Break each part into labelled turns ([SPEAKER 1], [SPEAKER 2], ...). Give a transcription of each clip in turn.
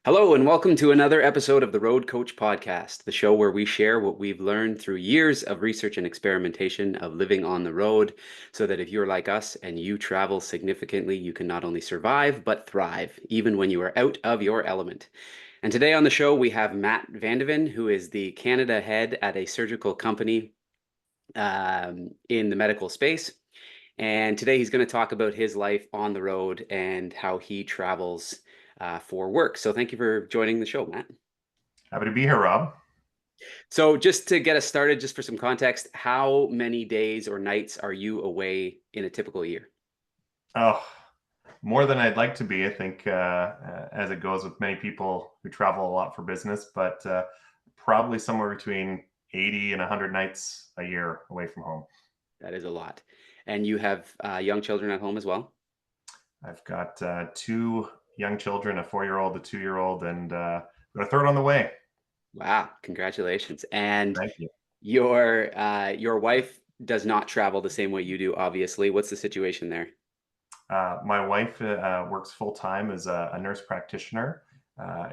[SPEAKER 1] Hello, and welcome to another episode of the Road Coach Podcast, the show where we share what we've learned through years of research and experimentation of living on the road, so that if you're like us and you travel significantly, you can not only survive, but thrive, even when you are out of your element. And today on the show, we have Matt Van de Ven, who is the Canada head at a surgical company in the medical space. And today he's going to talk about his life on the road and how he travels for work. So thank you for joining the show, Matt.
[SPEAKER 2] Happy to be here, Rob.
[SPEAKER 1] So just to get us started, just for some context, how many days or nights are you away in a typical year?
[SPEAKER 2] Oh, more than I'd like to be, I think, as it goes with many people who travel a lot for business, but probably somewhere between 80 and 100 nights a year away from home.
[SPEAKER 1] That is a lot. And you have young children at home as well?
[SPEAKER 2] I've got two young children, a 4-year-old, a 2-year-old, and got a third on the way.
[SPEAKER 1] Wow, congratulations. And
[SPEAKER 2] Thank you.
[SPEAKER 1] your wife does not travel the same way you do, obviously. What's the situation there?
[SPEAKER 2] My wife works full time as a nurse practitioner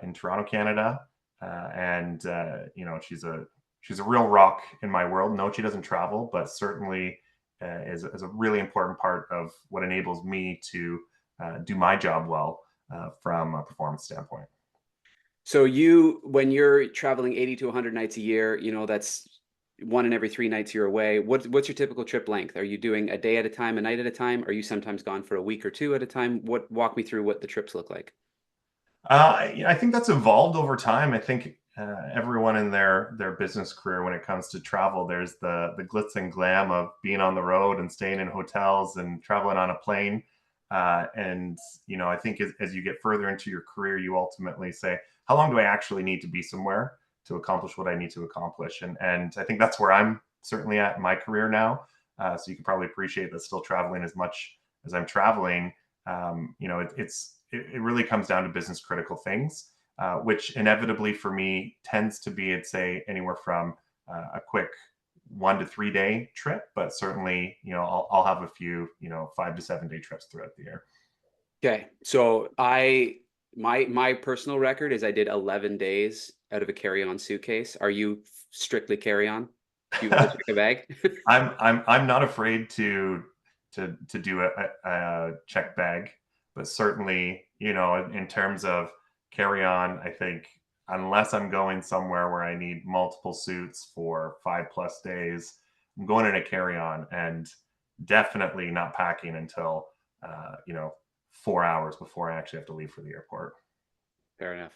[SPEAKER 2] in Toronto, Canada, and she's a real rock in my world. No, she doesn't travel, but certainly is a really important part of what enables me to do my job well from a performance standpoint.
[SPEAKER 1] So when you're traveling 80 to 100 nights a year, that's one in every 3 nights you're away. What's your typical trip length? Are you doing a day at a time, a night at a time? Are you sometimes gone for a week or two at a time? Walk me through what the trips look like.
[SPEAKER 2] I think that's evolved over time. I think everyone in their business career, when it comes to travel, there's the glitz and glam of being on the road and staying in hotels and traveling on a plane. And I think as you get further into your career, you ultimately say, how long do I actually need to be somewhere to accomplish what I need to accomplish? And I think that's where I'm certainly at in my career now. So you can probably appreciate that still traveling as much as I'm traveling. It really comes down to business critical things, which inevitably for me tends to be, I'd say, anywhere from a quick 1 to 3 day trip, but certainly, I'll have a few, 5 to 7 day trips throughout the year.
[SPEAKER 1] Okay. So my personal record is I did 11 days out of a carry-on suitcase. Are you strictly carry-on? Do you ever check a bag?
[SPEAKER 2] I'm not afraid to do a check bag, but certainly, in terms of carry on, I think unless I'm going somewhere where I need multiple suits for 5 plus days, I'm going in a carry on and definitely not packing until, uh, you know, 4 hours before I actually have to leave for the airport.
[SPEAKER 1] Fair enough.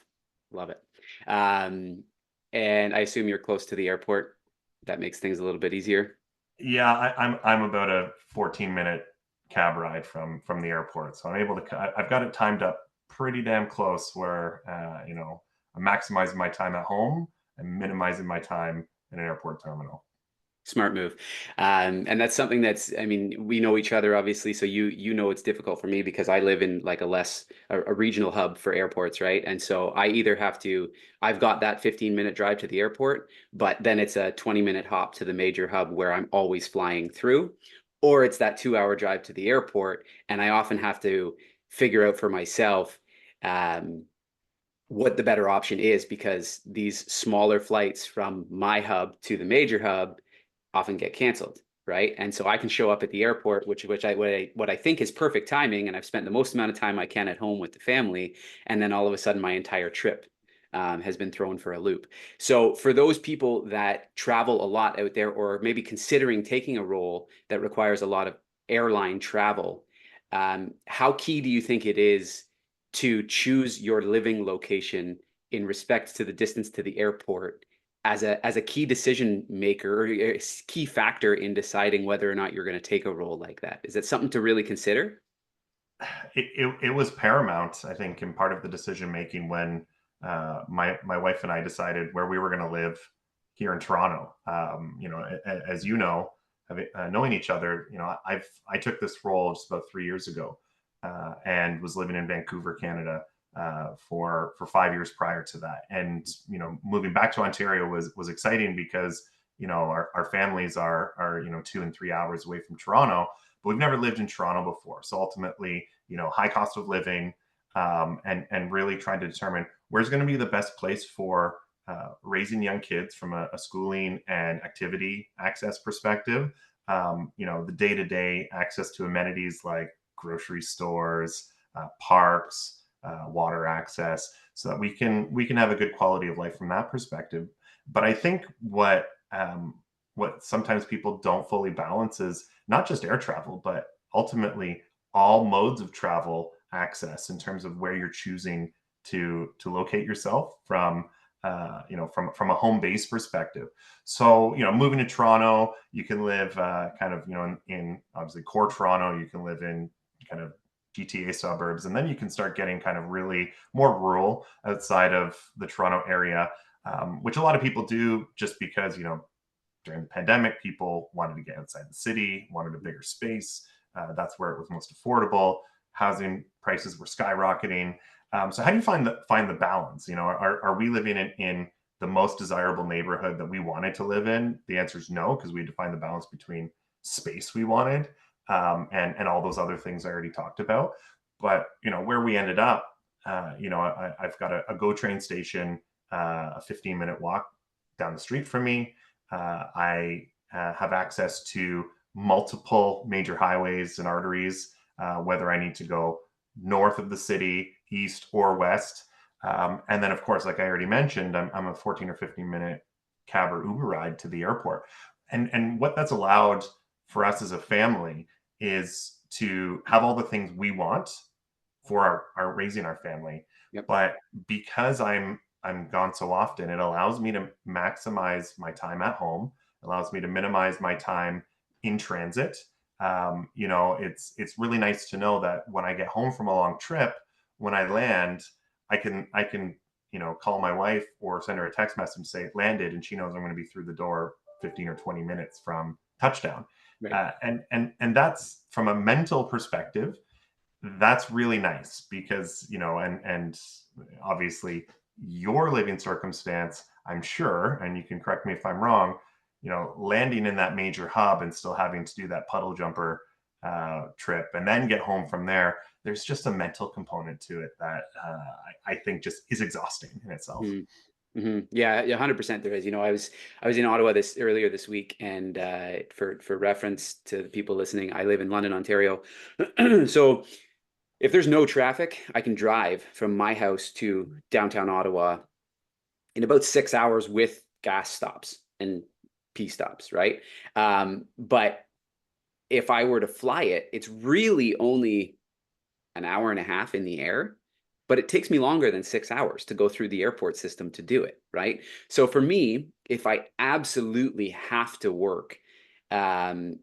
[SPEAKER 1] Love it. Um, and I assume you're close to the airport. That makes things a little bit easier.
[SPEAKER 2] Yeah, I'm about a 14-minute cab ride from the airport, so I'm able to. I've got it timed up pretty damn close where I'm maximizing my time at home and minimizing my time in an airport terminal.
[SPEAKER 1] Smart move. And that's something I mean, we know each other obviously, so you know it's difficult for me because I live in like a regional hub for airports, right? And so I've got that 15-minute drive to the airport, but then it's a 20-minute hop to the major hub where I'm always flying through, or it's that 2-hour drive to the airport, and I often have to figure out for myself um, what the better option is because these smaller flights from my hub to the major hub often get canceled, right? And so I can show up at the airport, what I think is perfect timing, and I've spent the most amount of time I can at home with the family, and then all of a sudden my entire trip has been thrown for a loop. So for those people that travel a lot out there, or maybe considering taking a role that requires a lot of airline travel, how key do you think it is to choose your living location in respect to the distance to the airport as a key decision maker or a key factor in deciding whether or not you're going to take a role like that? Is that something to really consider?
[SPEAKER 2] It was paramount, I think, in part of the decision making when my wife and I decided where we were going to live here in Toronto. As you know, knowing each other, I took this role just about 3 years ago, and was living in Vancouver, Canada, for 5 years prior to that. And moving back to Ontario was exciting because our families are 2 and 3 hours away from Toronto, but we've never lived in Toronto before. So ultimately, high cost of living, and really trying to determine where's going to be the best place for raising young kids from a schooling and activity access perspective. The day-to-day access to amenities like grocery stores, parks, water access, so that we can have a good quality of life from that perspective. But I think what sometimes people don't fully balance is not just air travel, but ultimately all modes of travel access in terms of where you're choosing to locate yourself from. From a home base perspective. So, moving to Toronto, you can live kind of, in obviously core Toronto, you can live in kind of GTA suburbs, and then you can start getting kind of really more rural outside of the Toronto area, which a lot of people do just because, during the pandemic, people wanted to get outside the city, wanted a bigger space. That's where it was most affordable. Housing prices were skyrocketing. So how do you find the balance? Are we living in the most desirable neighborhood that we wanted to live in? The answer is no, because we had to find the balance between space we wanted, and all those other things I already talked about. But where we ended up, I've got a GO train station, a 15-minute walk down the street from me. I have access to multiple major highways and arteries, whether I need to go north of the city, east or west. And then, of course, like I already mentioned, I'm a 14 or 15-minute cab or Uber ride to the airport. And what that's allowed for us as a family is to have all the things we want for our raising our family.
[SPEAKER 1] Yep.
[SPEAKER 2] But because I'm gone so often, it allows me to maximize my time at home, allows me to minimize my time in transit. It's really nice to know that when I get home from a long trip, when I land, I can call my wife or send her a text message and say landed, and she knows I'm going to be through the door 15 or 20 minutes from touchdown.
[SPEAKER 1] Right.
[SPEAKER 2] And that's from a mental perspective, that's really nice because and obviously your living circumstance, I'm sure, and you can correct me if I'm wrong, landing in that major hub and still having to do that puddle jumper trip and then get home from there, there's just a mental component to it that I think just is exhausting in itself.
[SPEAKER 1] Yeah, 100% there is. I was in Ottawa earlier this week, and for reference to the people listening, I live in London, Ontario. So if there's no traffic, I can drive from my house to downtown Ottawa in about 6 hours with gas stops and P stops, right? But if I were to fly it, it's really only an hour and a half in the air, but it takes me longer than 6 hours to go through the airport system to do it, right? So for me, if I absolutely have to work, and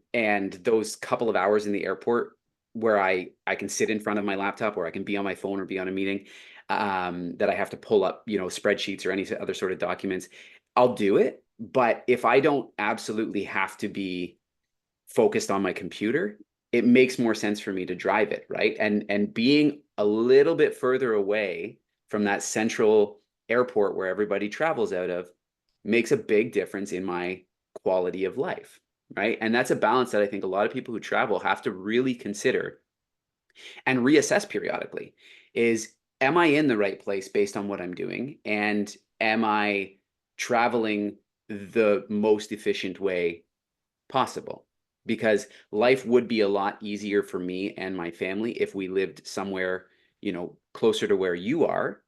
[SPEAKER 1] those couple of hours in the airport where I can sit in front of my laptop or I can be on my phone or be on a meeting, that I have to pull up, spreadsheets or any other sort of documents, I'll do it. But if I don't absolutely have to be focused on my computer, it makes more sense for me to drive it, right? And being a little bit further away from that central airport where everybody travels out of makes a big difference in my quality of life, right? And that's a balance that I think a lot of people who travel have to really consider and reassess periodically. Is, am I in the right place based on what I'm doing? And am I traveling the most efficient way possible? Because life would be a lot easier for me and my family if we lived somewhere, closer to where you are.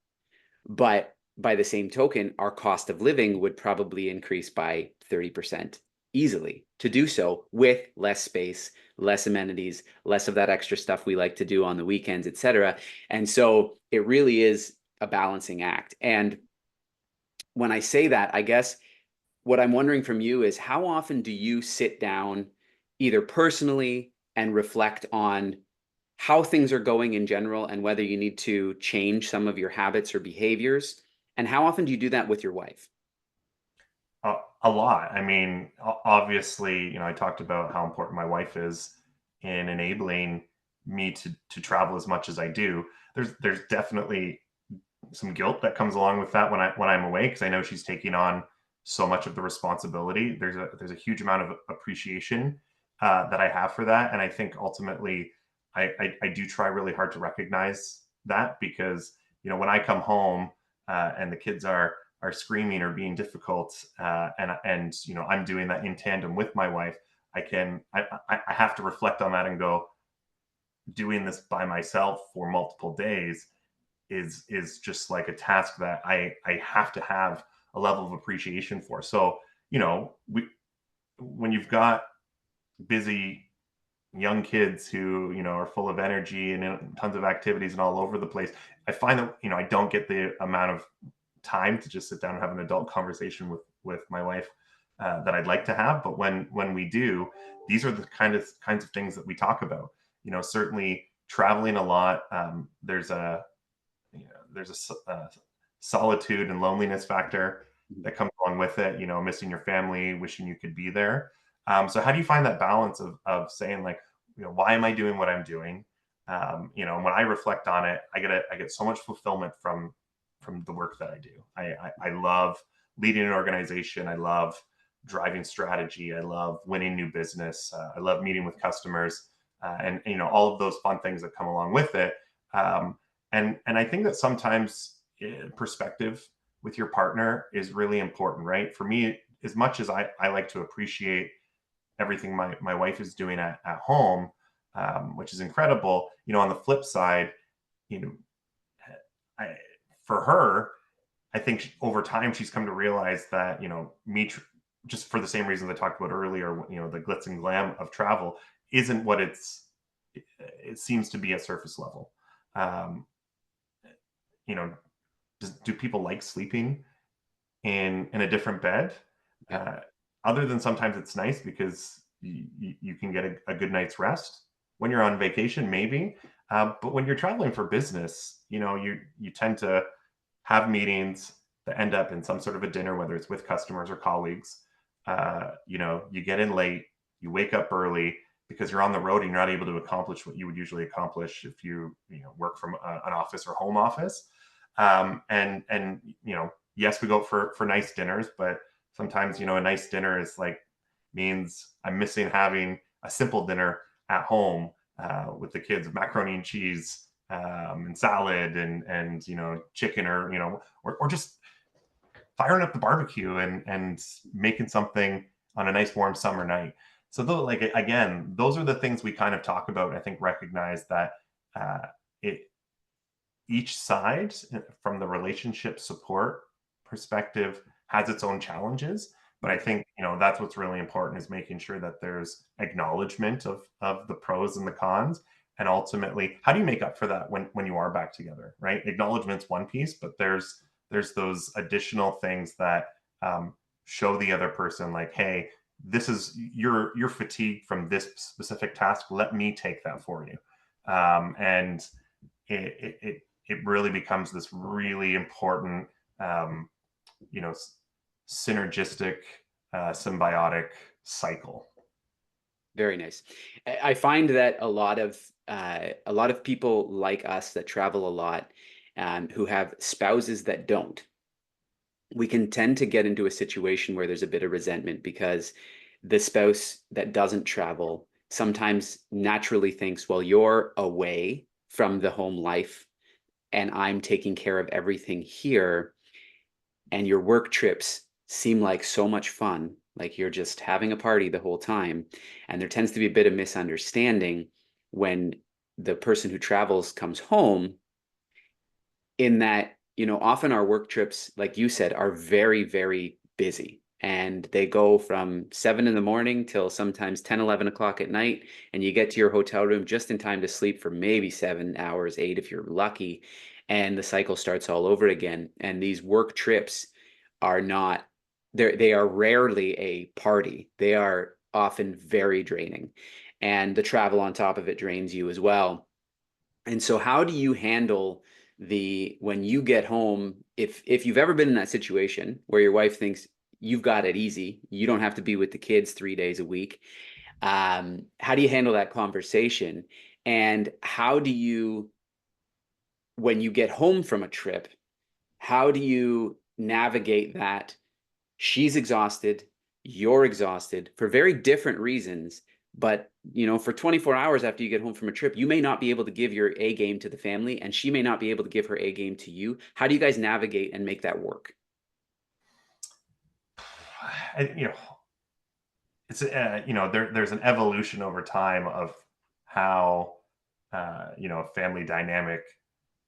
[SPEAKER 1] But by the same token, our cost of living would probably increase by 30% easily to do so with less space, less amenities, less of that extra stuff we like to do on the weekends, etc. And so it really is a balancing act. And when I say that, I guess what I'm wondering from you is, how often do you sit down either personally and reflect on how things are going in general and whether you need to change some of your habits or behaviors? And how often do you do that with your wife?
[SPEAKER 2] A lot. I mean, obviously, I talked about how important my wife is in enabling me to travel as much as I do. There's definitely some guilt that comes along with that when I'm away, because I know she's taking on so much of the responsibility. There's a huge amount of appreciation that I have for that, and I think ultimately I do try really hard to recognize that, because when I come home and the kids are screaming or being difficult, and I'm doing that in tandem with my wife, I have to reflect on that and go, doing this by myself for multiple days is just like a task that I have to have a level of appreciation for. So, we when you've got busy young kids who are full of energy and in tons of activities and all over the place, I find that I don't get the amount of time to just sit down and have an adult conversation with my wife that I'd like to have. But when we do, these are the kinds of things that we talk about. Certainly traveling a lot. There's a solitude and loneliness factor that comes along with it. Missing your family, wishing you could be there. So how do you find that balance of saying, like, why am I doing what I'm doing? And when I reflect on it, I get so much fulfillment from the work that I do. I love leading an organization. I love driving strategy. I love winning new business. I love meeting with customers, and all of those fun things that come along with it. And I think that sometimes perspective with your partner is really important, right? For me, as much as I like to appreciate everything my wife is doing at home, which is incredible. On the flip side, you know, I, for her, I think over time she's come to realize that just for the same reasons I talked about earlier, the glitz and glam of travel isn't what it seems to be at surface level. Um, you know, do people like sleeping in a different bed?
[SPEAKER 1] Yeah.
[SPEAKER 2] Other than sometimes it's nice because you can get a good night's rest when you're on vacation, maybe. But when you're traveling for business, you tend to have meetings that end up in some sort of a dinner, whether it's with customers or colleagues. You get in late, you wake up early because you're on the road and you're not able to accomplish what you would usually accomplish if you work from an office or home office. And yes, we go for nice dinners, but sometimes a nice dinner is like means I'm missing having a simple dinner at home with the kids, macaroni and cheese, and salad, and chicken, or just firing up the barbecue and making something on a nice warm summer night. So like, again, those are the things we kind of talk about. I think recognize that it each side from the relationship support perspective has its own challenges. But I think that's what's really important, is making sure that there's acknowledgement of the pros and the cons, and ultimately, how do you make up for that when you are back together, right? Acknowledgement's one piece, but there's those additional things that show the other person, like, hey, this is you're fatigued from this specific task. Let me take that for you, and it really becomes this really important, synergistic, symbiotic cycle.
[SPEAKER 1] Very nice. I find that a lot of people like us that travel a lot, who have spouses that don't, we can tend to get into a situation where there's a bit of resentment because the spouse that doesn't travel sometimes naturally thinks, well, you're away from the home life and I'm taking care of everything here, and your work trips seem like so much fun, like you're just having a party the whole time. And there tends to be a bit of misunderstanding when the person who travels comes home, in that, often our work trips, like you said, are very, very busy. And they go from 7 in the morning till sometimes 10, 11 o'clock at night. And you get to your hotel room just in time to sleep for maybe 7 hours, 8 if you're lucky. And the cycle starts all over again. And these work trips are not, they are rarely a party. They are often very draining. And the travel on top of it drains you as well. And so how do you handle when you get home, if you've ever been in that situation where your wife thinks you've got it easy, you don't have to be with the kids 3 days a week, how do you handle that conversation? And how do you, when you get home from a trip, how do you navigate that? She's exhausted, you're exhausted for very different reasons, but for 24 hours after you get home from a trip, you may not be able to give your A game to the family, and she may not be able to give her A game to you. How do you guys navigate and make that work?
[SPEAKER 2] You know, it's there's an evolution over time of how family dynamic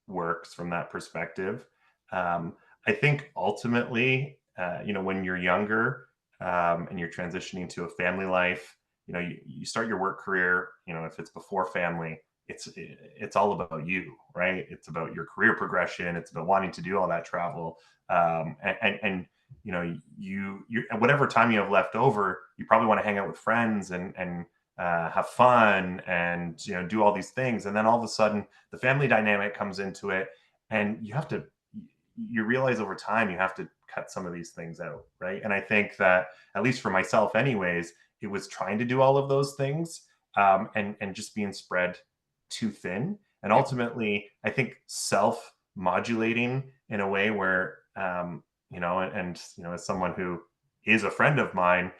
[SPEAKER 2] works from that perspective. I think ultimately, when you're younger, and you're transitioning to a family life, you start your work career. If it's before family, it's all about you, right? It's about your career progression. It's about wanting to do all that travel, and you whatever time you have left over, you probably want to hang out with friends and have fun and do all these things. And then all of a sudden, the family dynamic comes into it, and you realize over time you have to cut some of these things out, right? And I think that, at least for myself anyways, it was trying to do all of those things, and just being spread too thin. And
[SPEAKER 1] Yeah.
[SPEAKER 2] ultimately, I think self modulating in a way where, as someone who is a friend of mine,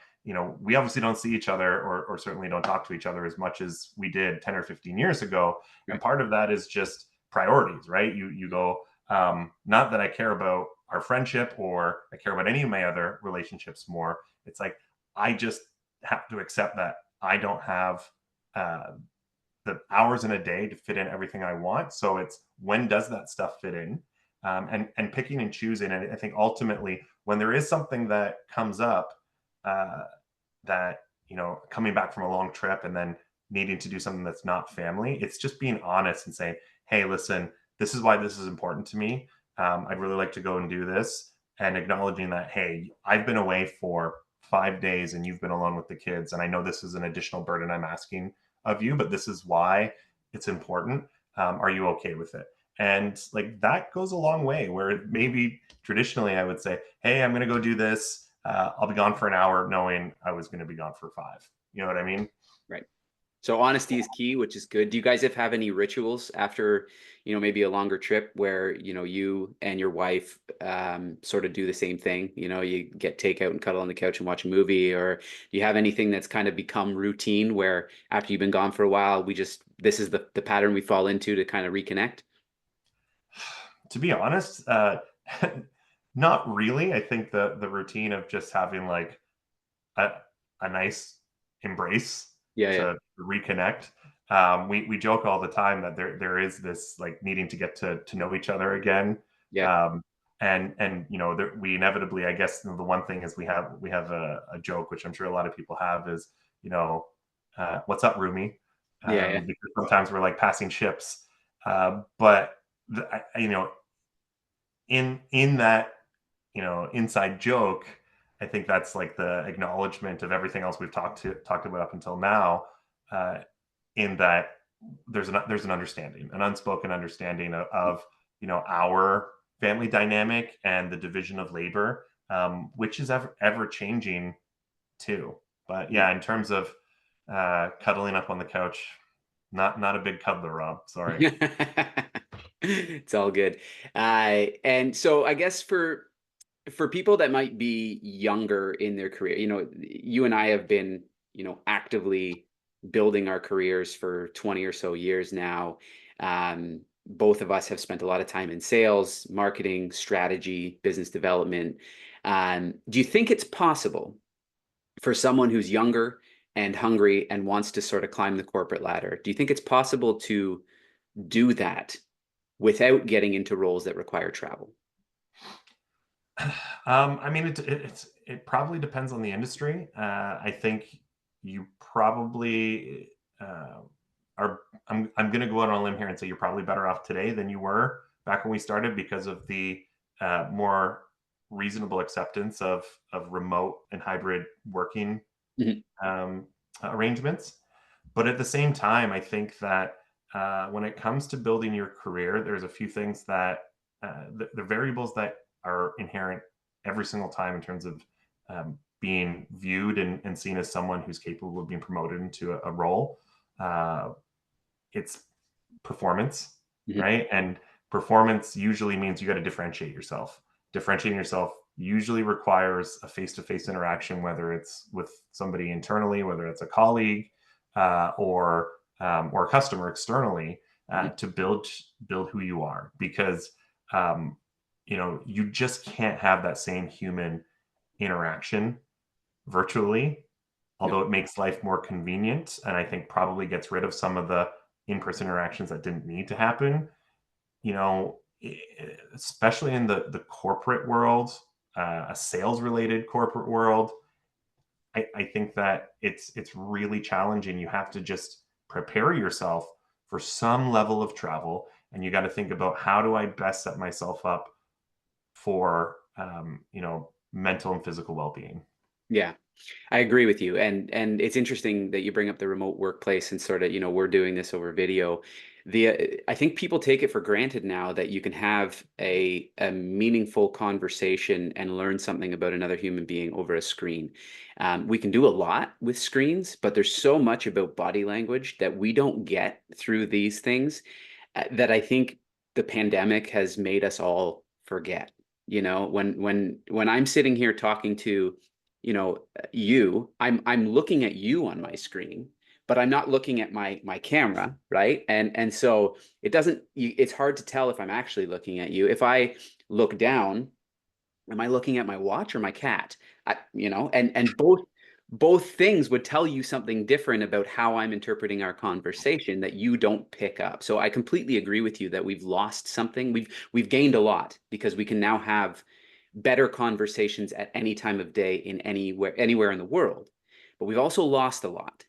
[SPEAKER 2] we obviously don't see each other, or certainly don't talk to each other as much as we did 10 or 15 years ago. And
[SPEAKER 1] Right.
[SPEAKER 2] part of that is just priorities, right? You go, not that I care about our friendship or I care about any of my other relationships more. It's like, I just have to accept that I don't have uh, the hours in a day to fit in everything I want. So it's, when does that stuff fit in? And picking and choosing. And I think ultimately, when there is something that comes up, uh, that coming back from a long trip and then needing to do something that's not family, it's just being honest and saying, hey, listen, this is why this is important to me. I'd really like to go and do this. And acknowledging that, hey, I've been away for 5 days and you've been alone with the kids, and I know this is an additional burden I'm asking of you, but this is why it's important. Are you okay with it? And like, that goes a long way, where maybe traditionally I would say, hey, I'm going to go do this. I'll be gone for an hour, knowing I was going to be gone for 5. You know what I mean?
[SPEAKER 1] Right. So honesty is key, which is good. Do you guys have any rituals after, maybe a longer trip where, you and your wife sort of do the same thing? You get takeout and cuddle on the couch and watch a movie, or do you have anything that's kind of become routine where after you've been gone for a while, this is the pattern we fall into to kind of reconnect?
[SPEAKER 2] To be honest, not really. I think the routine of just having like a, a nice embrace
[SPEAKER 1] Yeah, yeah,
[SPEAKER 2] to reconnect. We joke all the time that there is this like needing to get to know each other again.
[SPEAKER 1] yeah,
[SPEAKER 2] Um, and we inevitably, I guess, the one thing is, we have a joke, which I'm sure a lot of people have, is, what's up, roomie?
[SPEAKER 1] yeah, yeah.
[SPEAKER 2] Because sometimes we're like passing ships. But in that, inside joke, I think that's like the acknowledgement of everything else we've talked about up until now. Uh, in that, there's an understanding, an unspoken understanding of our family dynamic and the division of labor, which is ever changing too. But
[SPEAKER 1] Yeah.
[SPEAKER 2] yeah, in terms of cuddling up on the couch, not a big cuddler, Rob. Sorry.
[SPEAKER 1] It's all good. And so I guess for people that might be younger in their career, you and I have been, actively building our careers for 20 or so years now. Both of us have spent a lot of time in sales, marketing, strategy, business development. Do you think it's possible for someone who's younger and hungry and wants to sort of climb the corporate ladder? Do you think it's possible to do that without getting into roles that require travel?
[SPEAKER 2] I mean, it probably depends on the industry. I think you probably are. I'm going to go out on a limb here and say you're probably better off today than you were back when we started, because of the more reasonable acceptance of remote and hybrid working
[SPEAKER 1] Mhm.
[SPEAKER 2] um, arrangements. But at the same time, I think that when it comes to building your career, there's a few things that the variables that are inherent every single time in terms of being viewed and seen as someone who's capable of being promoted into a role. Uh, it's performance,
[SPEAKER 1] Mhm.
[SPEAKER 2] right? And performance usually means you got to differentiate yourself. Differentiating yourself usually requires a face-to-face interaction, whether it's with somebody internally, whether it's a colleague, or a customer externally
[SPEAKER 1] Mhm.
[SPEAKER 2] to build who you are, because um, you just can't have that same human interaction virtually,
[SPEAKER 1] No.
[SPEAKER 2] although it makes life more convenient, and I think probably gets rid of some of the in-person interactions that didn't need to happen. you know, Especially in the corporate world, a sales related corporate world, I think that it's really challenging. You have to just prepare yourself for some level of travel, and you got to think about, how do I best set myself up for mental and physical well-being.
[SPEAKER 1] Yeah. I agree with you. And it's interesting that you bring up the remote workplace and sort of, we're doing this over video. I think people take it for granted now that you can have a meaningful conversation and learn something about another human being over a screen. We can do a lot with screens, but there's so much about body language that we don't get through these things, that I think the pandemic has made us all forget. When I'm sitting here talking to, I'm looking at you on my screen, but I'm not looking at my camera, right? And so it's hard to tell if I'm actually looking at you. If I look down, am I looking at my watch or my cat? And both things would tell you something different about how I'm interpreting our conversation that you don't pick up. So I completely agree with you that we've lost something. We've gained a lot because we can now have better conversations at any time of day in anywhere in the world. But we've also lost a lot.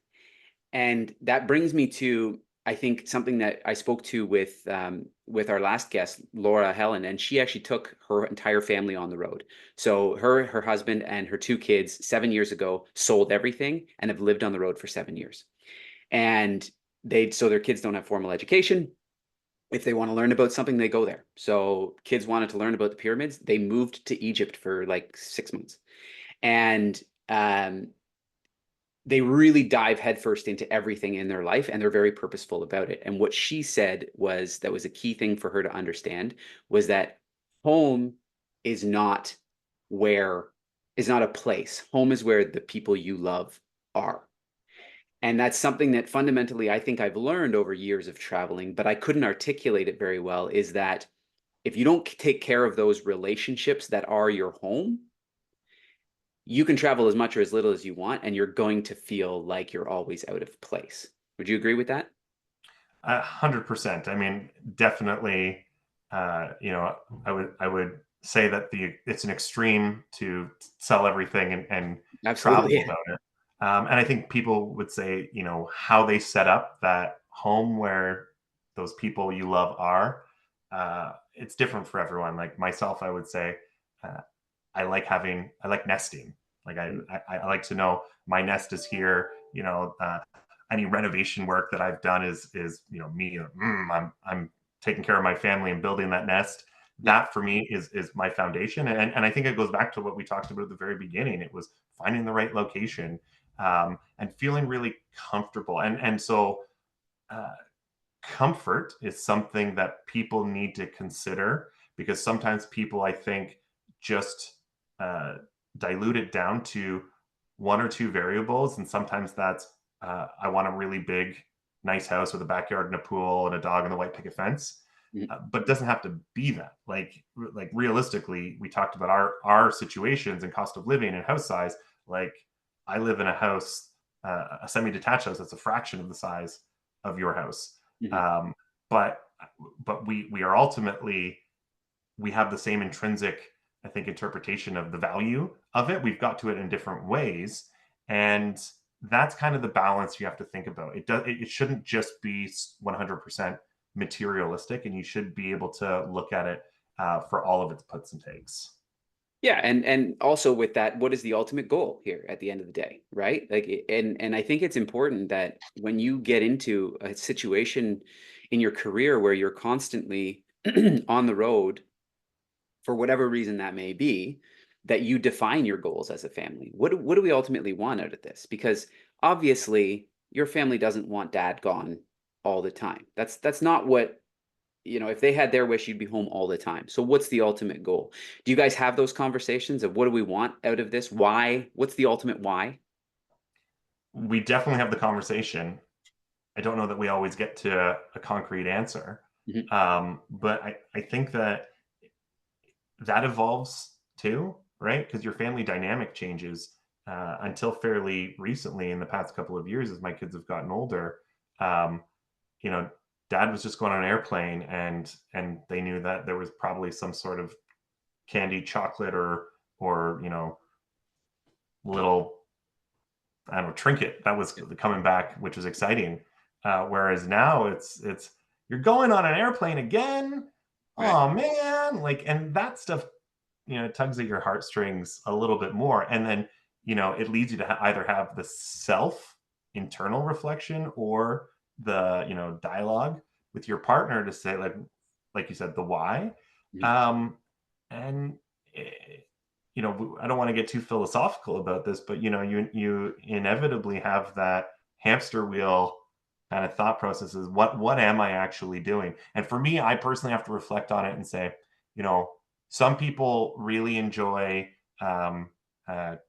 [SPEAKER 1] And that brings me to, I think, something that I spoke to with our last guest, Laura Helen, and she actually took her entire family on the road. So her husband and her two kids 7 years ago sold everything and have lived on the road for 7 years. And so their kids don't have formal education. If they want to learn about something, they go there. So kids wanted to learn about the pyramids. They moved to Egypt for like 6 months. And um, they really dive headfirst into everything in their life, and they're very purposeful about it. And what she said was that was a key thing for her to understand, was that home is not where is not a place. Home is where the people you love are. And that's something that fundamentally I think I've learned over years of traveling, but I couldn't articulate it very well, is that if you don't take care of those relationships that are your home, you can travel as much or as little as you want, and you're going to feel like you're always out of place. Would you agree with that?
[SPEAKER 2] 100%. I mean, definitely. I would say that it's an extreme to sell everything and travel
[SPEAKER 1] Absolutely.
[SPEAKER 2] about it. And I think people would say, how they set up that home where those people you love are. It's different for everyone. Like myself, I would say, uh, I like nesting. Like I like to know my nest is here. Any renovation work that I've done is me. I'm taking care of my family and building that nest.
[SPEAKER 1] Yeah.
[SPEAKER 2] That for me is my foundation, and I think it goes back to what we talked about at the very beginning. It was finding the right location, and feeling really comfortable, and so. Uh, Comfort is something that people need to consider, because sometimes people, I think, just uh, dilute it down to one or two variables. And sometimes that's, I want a really big, nice house with a backyard and a pool and a dog and a white picket fence.
[SPEAKER 1] Mhm.
[SPEAKER 2] But it doesn't have to be that. Like realistically, we talked about our situations and cost of living and house size. Like I live in a house, a semi-detached house that's a fraction of the size of your house,
[SPEAKER 1] Mhm.
[SPEAKER 2] um, but we are ultimately, we have the same intrinsic, I think, interpretation of the value of it. We've got to it in different ways, and that's kind of the balance you have to think about. It shouldn't just be 100% materialistic, and you should be able to look at it for all of its puts and takes.
[SPEAKER 1] Yeah, and also with that, what is the ultimate goal here at the end of the day, right? And I think it's important that when you get into a situation in your career where you're constantly on the road, for whatever reason that may be, that you define your goals as a family. What do we ultimately want out of this? Because obviously your family doesn't want dad gone all the time. That's not what, if they had their wish, you'd be home all the time. So what's the ultimate goal? Do you guys have those conversations of what do we want out of this? Why? What's the ultimate why?
[SPEAKER 2] we definitely have the conversation. I don't know that we always get to a concrete answer.
[SPEAKER 1] Mhm.
[SPEAKER 2] But I think that that evolves too, right? Because your family dynamic changes. Until fairly recently, in the past couple of years, as my kids have gotten older, um, you know, dad was just going on an airplane, and they knew that there was probably some sort of candy, chocolate, or little, I don't know, trinket that was coming back, which was exciting. Whereas now it's you're going on an airplane again.
[SPEAKER 1] Right.
[SPEAKER 2] Oh man, like, and that stuff, it tugs at your heartstrings a little bit more, and then it leads you to either have the self internal reflection, or the dialogue with your partner to say, like you said, the why.
[SPEAKER 1] Mhm.
[SPEAKER 2] um and eh, I don't want to get too philosophical about this, but you inevitably have that hamster wheel kind of thought processes. What am I actually doing? And for me, I personally have to reflect on it and say, you know some people really enjoy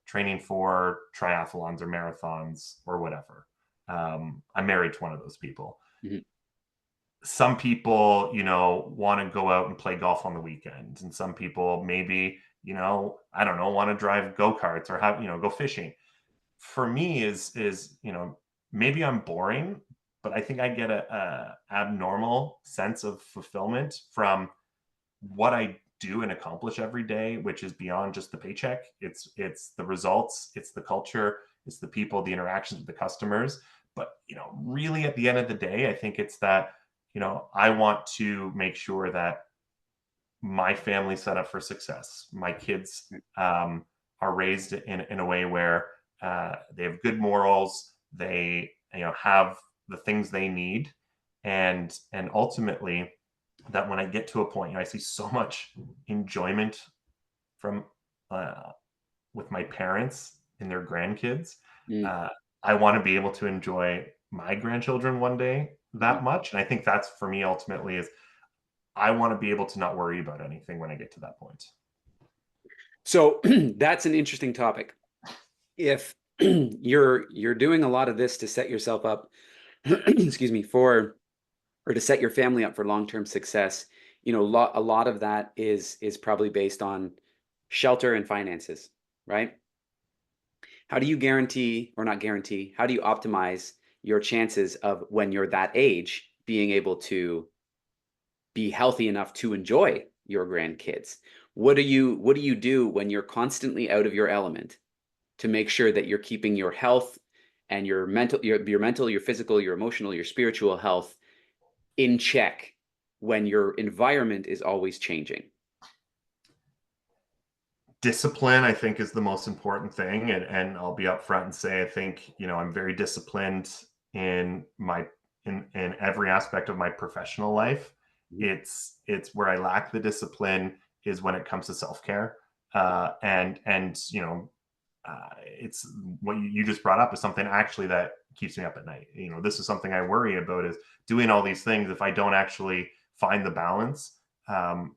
[SPEAKER 2] training for triathlons or marathons or whatever. I'm married to one of those people.
[SPEAKER 1] Mhm.
[SPEAKER 2] Some people, want to go out and play golf on the weekends, and some people maybe, I don't know, want to drive go-karts or have, go fishing. For me is, maybe I'm boring, but I think I get a abnormal sense of fulfillment from what I do and accomplish every day, which is beyond just the paycheck. It's the results, it's the culture, it's the people, the interactions with the customers. But really, at the end of the day, I think it's that I want to make sure that my family's set up for success. My kids are raised in a way where they have good morals. They have the things they need, and ultimately, that when I get to a point, I see so much enjoyment from uh, with my parents and their grandkids.
[SPEAKER 1] Mhm.
[SPEAKER 2] Uh, I want to be able to enjoy my grandchildren one day
[SPEAKER 1] Mhm.
[SPEAKER 2] that much, and I think that's for me ultimately is I want to be able to not worry about anything when I get to that point.
[SPEAKER 1] So that's an interesting topic. If you're doing a lot of this to set yourself up, excuse me, for or to set your family up for long-term success, a lot of that is probably based on shelter and finances, right? How do you guarantee, or not guarantee, how do you optimize your chances of, when you're that age, being able to be healthy enough to enjoy your grandkids? What do you do when you're constantly out of your element to make sure that you're keeping your health and your mental, your physical, your emotional, your spiritual health in check when your environment is always changing?
[SPEAKER 2] Discipline, I think, is the most important thing, and I'll be upfront and say I think I'm very disciplined in my in every aspect of my professional life.
[SPEAKER 1] Mhm.
[SPEAKER 2] It's where I lack the discipline is when it comes to self-care. And it's what you just brought up is something actually that keeps me up at night. This is something I worry about, is doing all these things. If I don't actually find the balance, I'm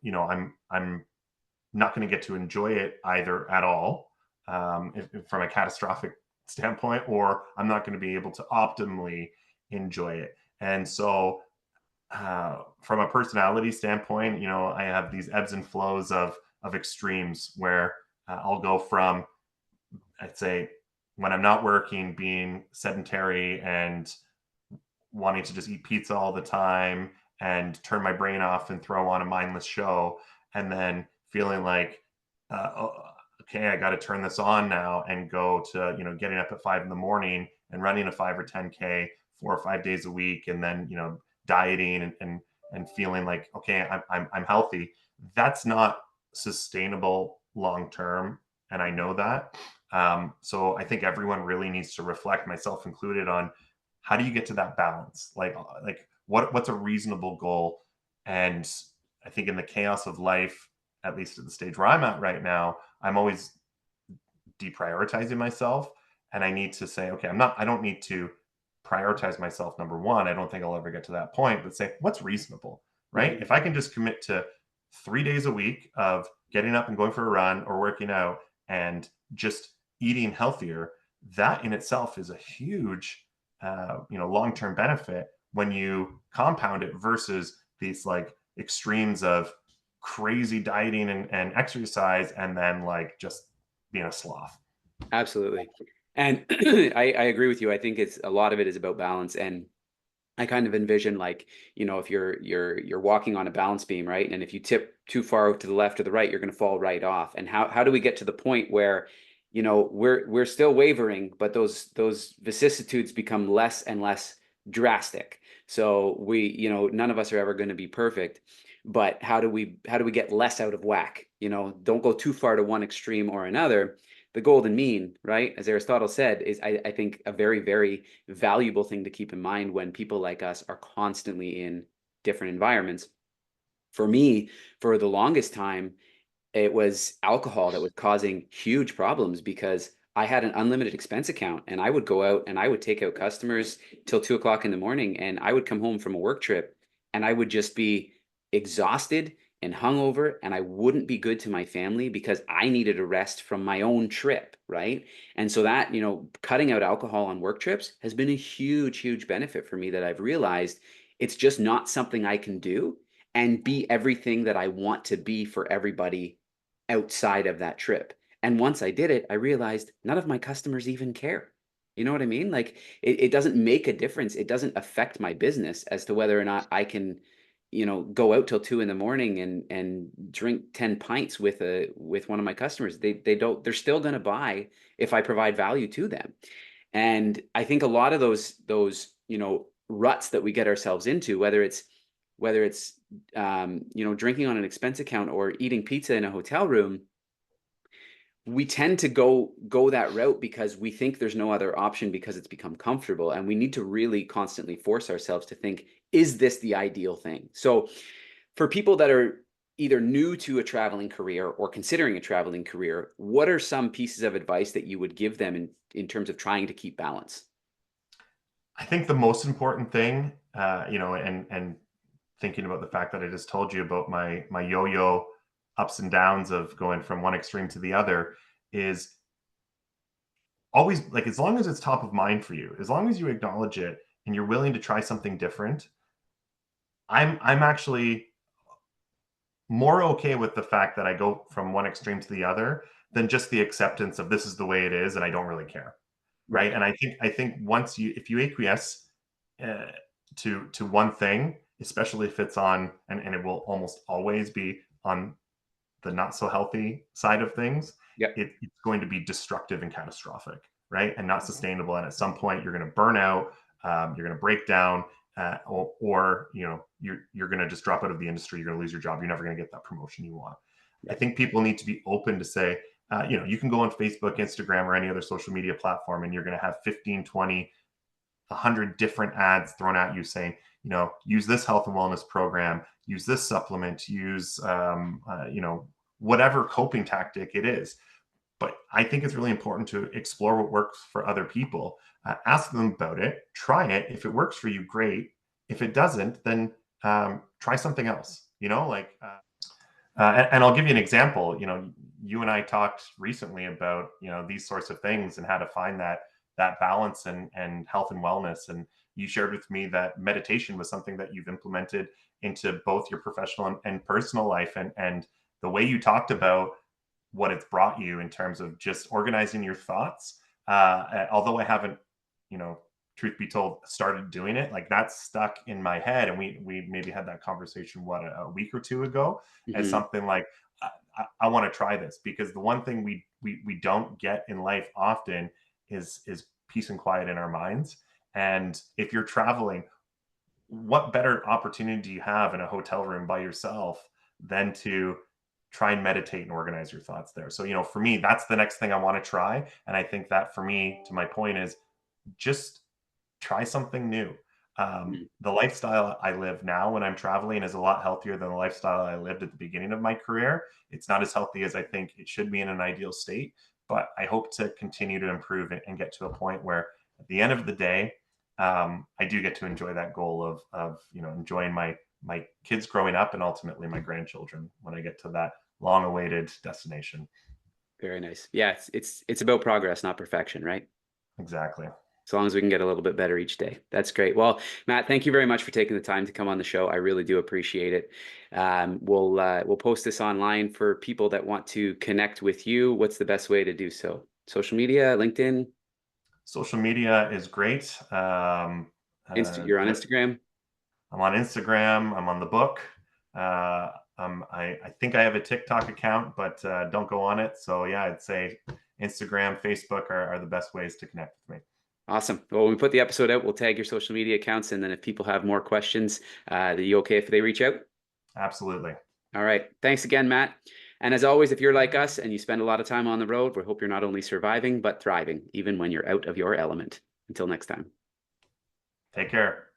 [SPEAKER 2] not going to get to enjoy it either at all, if from a catastrophic standpoint, or I'm not going to be able to optimally enjoy it. And so, from a personality standpoint, I have these ebbs and flows of extremes where I'll go from, I'd say, when I'm not working, being sedentary and wanting to just eat pizza all the time and turn my brain off and throw on a mindless show, and then feeling like, oh, okay, I got to turn this on now and go to getting up at 5 in the morning and running a 5 or 10K 4 or 5 days a week, and then dieting and feeling like, okay, I'm healthy. That's not sustainable long term, and I know that. So I think everyone really needs to reflect, myself included, on how do you get to that balance? Like what's a reasonable goal? And I think in the chaos of life, at least at the stage where I'm at right now, I'm always deprioritizing myself. And I need to say, okay, I don't need to prioritize myself. Number one, I don't think I'll ever get to that point, but say, what's reasonable, right?
[SPEAKER 1] Mhm.
[SPEAKER 2] If I can just commit to 3 days a week of getting up and going for a run or working out and just eating healthier, that in itself is a huge, long-term benefit when you compound it versus these like extremes of crazy dieting and exercise and then like just being a sloth.
[SPEAKER 1] Absolutely. And I agree with you. I think it's a lot of it is about balance. And I kind of envision like, if you're walking on a balance beam, right? And if you tip too far to the left or the right, you're going to fall right off. And how do we get to the point where, we're still wavering, but those vicissitudes become less and less drastic. So none of us are ever going to be perfect, but how do we get less out of whack? Don't go too far to one extreme or another. The golden mean, right? As Aristotle said, is I think a very, very valuable thing to keep in mind when people like us are constantly in different environments. For me, for the longest time, it was alcohol that was causing huge problems because I had an unlimited expense account and I would go out and I would take out customers till 2 o'clock in the morning. And I would come home from a work trip and I would just be exhausted and hungover and I wouldn't be good to my family because I needed a rest from my own trip. Right. And so that, cutting out alcohol on work trips has been a huge, huge benefit for me that I've realized it's just not something I can do and be everything that I want to be for everybody outside of that trip. And once I did it, I realized none of my customers even care. You know what I mean? Like it doesn't make a difference. It doesn't affect my business as to whether or not I can, go out till 2 in the morning and drink 10 pints with one of my customers. They're still gonna buy if I provide value to them. And I think a lot of those ruts that we get ourselves into, whether it's drinking on an expense account or eating pizza in a hotel room, we tend to go that route because we think there's no other option because it's become comfortable, and we need to really constantly force ourselves to think, is this the ideal thing? So for people that are either new to a traveling career or considering a traveling career, what are some pieces of advice that you would give them in terms of trying to keep balance?
[SPEAKER 2] I think the most important thing, and thinking about the fact that I just told you about my yo-yo ups and downs of going from one extreme to the other, is always like, as long as it's top of mind for you, as long as you acknowledge it and you're willing to try something different, I'm actually more okay with the fact that I go from one extreme to the other than just the acceptance of this is the way it is and I don't really care. Right.
[SPEAKER 1] Right.
[SPEAKER 2] And I think once if you acquiesce uh, to one thing, especially if it's on, and it will almost always be on the not so healthy side of things,
[SPEAKER 1] Yep.
[SPEAKER 2] it's going to be destructive and catastrophic, right? And not sustainable. And at some point, you're going to burn out, you're going to break down, or you're going to just drop out of the industry. You're going to lose your job. You're never going to get that promotion you want. I
[SPEAKER 1] Right.
[SPEAKER 2] think people need to be open to say, you can go on Facebook, Instagram, or any other social media platform, and you're going to have 15, 20, 100 different ads thrown at you saying, use this health and wellness program, use this supplement, use, whatever coping tactic it is. But I think it's really important to explore what works for other people, ask them about it, try it. If it works for you, great. If it doesn't, then try something else, and I'll give you an example. You and I talked recently about these sorts of things and how to find that balance and health and wellness. And you shared with me that meditation was something that you've implemented into both your professional and personal life. And the way you talked about what it's brought you in terms of just organizing your thoughts. Although I haven't, you know, truth be told, started doing it, like that's stuck in my head. And we maybe had that conversation a week or two ago as
[SPEAKER 1] Hmm.
[SPEAKER 2] something like I want to try this, because the one thing we don't get in life often is peace and quiet in our minds. And if you're traveling, what better opportunity do you have in a hotel room by yourself than to try and meditate and organize your thoughts there? So, for me, that's the next thing I want to try. And I think that for me, to my point, is just try something new. The lifestyle I live now when I'm traveling is a lot healthier than the lifestyle I lived at the beginning of my career. It's not as healthy as I think it should be in an ideal state, but I hope to continue to improve it and get to a point where at the end of the day, I do get to enjoy that goal of enjoying my kids growing up and ultimately my grandchildren when I get to that long awaited destination.
[SPEAKER 1] Very nice. Yeah, it's about progress, not perfection, right?
[SPEAKER 2] Exactly.
[SPEAKER 1] As long as we can get a little bit better each day. That's great. Well, Matt, thank you very much for taking the time to come on the show. I really do appreciate it. We'll post this online for people that want to connect with you. What's the best way to do so? Social media, LinkedIn,
[SPEAKER 2] Social media is great.
[SPEAKER 1] You're on
[SPEAKER 2] The
[SPEAKER 1] Instagram.
[SPEAKER 2] I'm on Instagram. I'm on the book. I think I have a TikTok account, but don't go on it. So yeah, I'd say Instagram, Facebook are the best ways to connect with me.
[SPEAKER 1] Awesome. Well, when we put the episode out, we'll tag your social media accounts, and then if people have more questions, are you okay if they reach out?
[SPEAKER 2] Absolutely.
[SPEAKER 1] All right. Thanks again, Matt. And as always, if you're like us and you spend a lot of time on the road, we hope you're not only surviving, but thriving, even when you're out of your element. Until next time.
[SPEAKER 2] Take care.